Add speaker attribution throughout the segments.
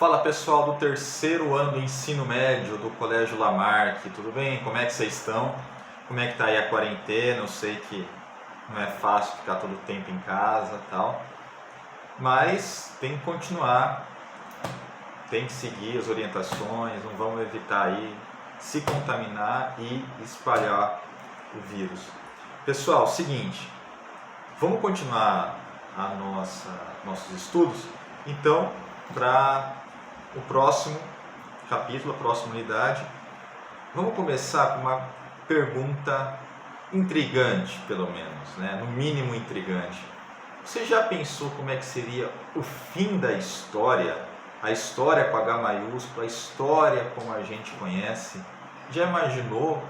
Speaker 1: Fala pessoal do terceiro ano do ensino médio do Colégio Lamarck, tudo bem? Como é que vocês estão? Como é que tá aí a quarentena? Eu sei que não é fácil ficar todo o tempo em casa e tal, mas tem que continuar, tem que seguir as orientações, não vamos evitar aí se contaminar e espalhar o vírus. Pessoal, seguinte, vamos continuar nossos estudos, então, para o próximo capítulo, a próxima unidade, vamos começar com uma pergunta intrigante, pelo menos, né? No mínimo intrigante. Você já pensou como é que seria o fim da história? A história com H maiúsculo, a história como a gente conhece? Já imaginou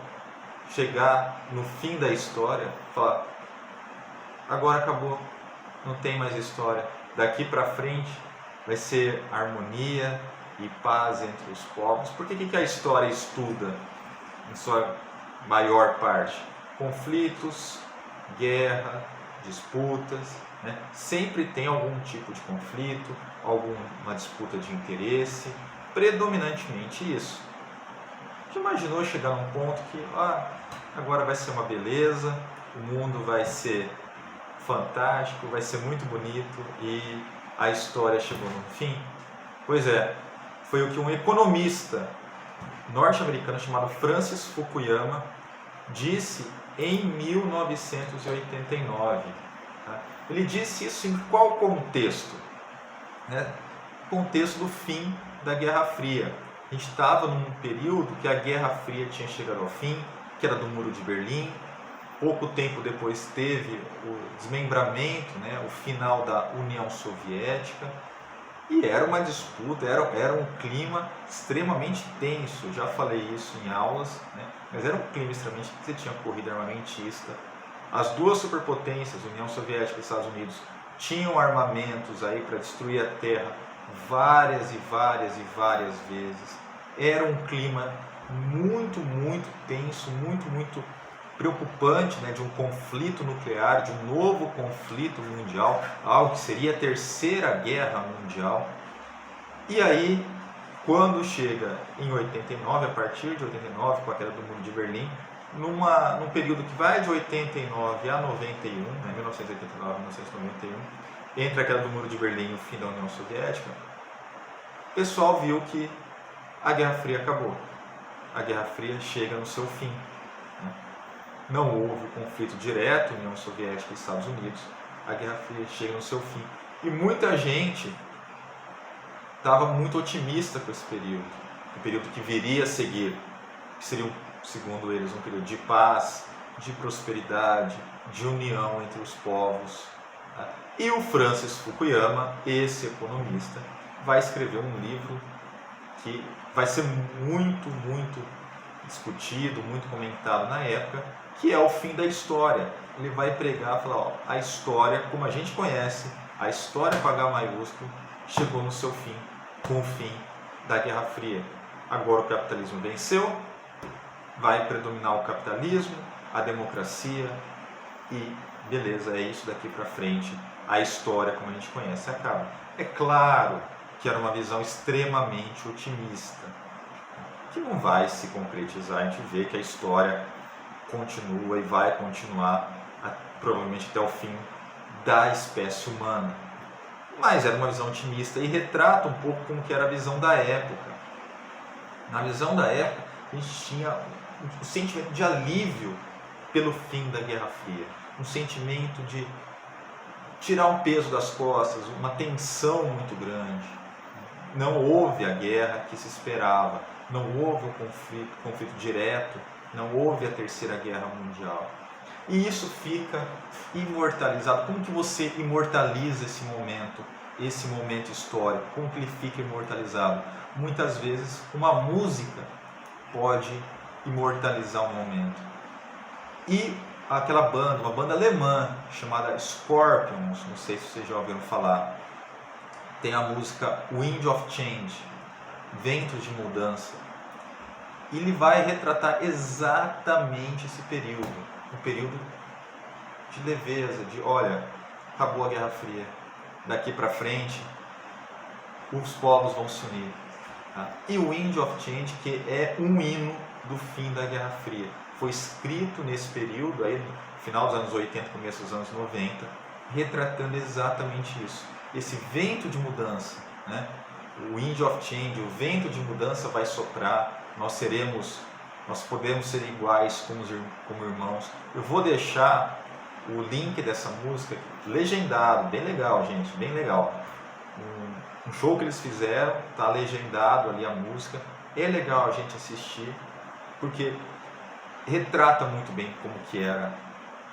Speaker 1: chegar no fim da história e falar: agora acabou, não tem mais história, daqui para frente vai ser harmonia e paz entre os povos? Por que a história estuda, em sua maior parte, conflitos, guerra, disputas, né? Sempre tem algum tipo de conflito, alguma disputa de interesse, predominantemente isso. Já imaginou chegar num ponto que agora vai ser uma beleza, o mundo vai ser fantástico, vai ser muito bonito e a história chegou no fim? Pois é, foi o que um economista norte-americano chamado Francis Fukuyama disse em 1989. Tá? Ele disse isso em qual contexto? Contexto do fim da Guerra Fria. A gente estava num período que a Guerra Fria tinha chegado ao fim, que era do Muro de Berlim. Pouco tempo depois teve o desmembramento, o final da União Soviética, e era uma disputa, era um clima extremamente tenso. Eu já falei isso em aulas, mas era um clima extremamente que você tinha corrida armamentista. As duas superpotências, União Soviética e Estados Unidos, tinham armamentos aí para destruir a Terra várias e várias e várias vezes. Era um clima muito, muito tenso, muito, muito preocupante, de um conflito nuclear, de um novo conflito mundial, algo que seria a terceira guerra mundial. E aí, quando chega em 89, a partir de 89, com a queda do Muro de Berlim, num período que vai de 89 a 91, 1989 a 1991, entre a queda do Muro de Berlim e o fim da União Soviética, o pessoal viu que a Guerra Fria acabou. A Guerra Fria chega no seu fim. Não houve conflito direto União Soviética e Estados Unidos. A Guerra Fria chega no seu fim. E muita gente estava muito otimista com esse período. O período que viria a seguir, que seria, segundo eles, um período de paz, de prosperidade, de união entre os povos. E o Francis Fukuyama, esse economista, vai escrever um livro que vai ser muito, muito discutido, muito comentado na época, que é O Fim da História. Ele vai pregar, falar, a história, como a gente conhece, a história com H maiúsculo, chegou no seu fim, com o fim da Guerra Fria. Agora o capitalismo venceu, vai predominar o capitalismo, a democracia e beleza, é isso daqui para frente. A história, como a gente conhece, acaba. É claro que era uma visão extremamente otimista, que não vai se concretizar. A gente vê que a história continua e vai continuar provavelmente até o fim da espécie humana. Mas era uma visão otimista e retrata um pouco como que era a visão da época. Na visão da época, a gente tinha um sentimento de alívio pelo fim da Guerra Fria, um sentimento de tirar um peso das costas, uma tensão muito grande. Não houve a guerra que se esperava, não houve um conflito direto, não houve a Terceira Guerra Mundial. E isso fica imortalizado. Como que você imortaliza esse momento histórico? Como que ele fica imortalizado? Muitas vezes uma música pode imortalizar um momento. E aquela banda, uma banda alemã chamada Scorpions, não sei se vocês já ouviram falar, tem a música Wind of Change, Vento de Mudança. Ele vai retratar exatamente esse período, um período de leveza, de olha, acabou a Guerra Fria, daqui para frente os povos vão se unir. Tá? E o Wind of Change, que é um hino do fim da Guerra Fria. Foi escrito nesse período, aí, no final dos anos 80, começo dos anos 90, retratando exatamente isso. Esse vento de mudança, né? O Wind of Change, o vento de mudança vai soprar, nós podemos ser iguais como irmãos. Eu vou deixar o link dessa música legendado, bem legal, gente, bem legal. Um show que eles fizeram, tá legendado ali a música. É legal a gente assistir, porque retrata muito bem como que era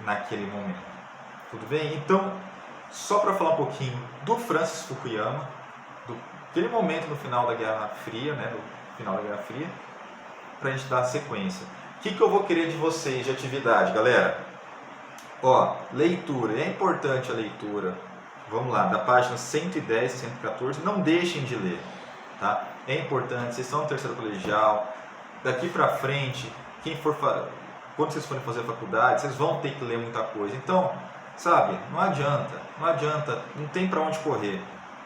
Speaker 1: naquele momento. Tudo bem? Então, só para falar um pouquinho do Francis Fukuyama, aquele momento no final da Guerra Fria, né, no final da Guerra Fria, para a gente dar sequência. O que eu vou querer de vocês de atividade, galera? Ó, leitura, é importante a leitura. Vamos lá, da página 110 e 114, não deixem de ler, tá? É importante, vocês estão no terceiro colegial, daqui para frente, quando vocês forem fazer faculdade, vocês vão ter que ler muita coisa. Então, sabe, não adianta, não tem para onde correr.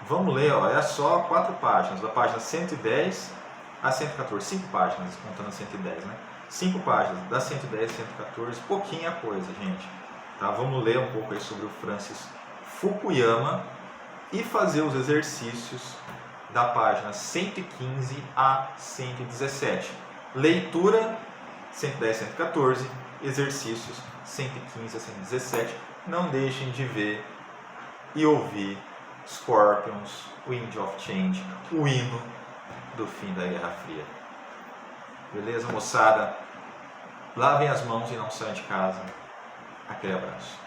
Speaker 1: Vamos ler, ó, é só 4 páginas, da página 110 a 114, 5 páginas, contando a 110, né? 5 páginas, da 110 a 114, pouquinha coisa, gente. Tá? Vamos ler um pouco aí sobre o Francis Fukuyama e fazer os exercícios da página 115 a 117. Leitura 110 a 114, exercícios 115 a 117. Não deixem de ver e ouvir Scorpions, Wind of Change, o hino do fim da Guerra Fria. Beleza, moçada? Lavem as mãos e não saiam de casa. Aquele abraço.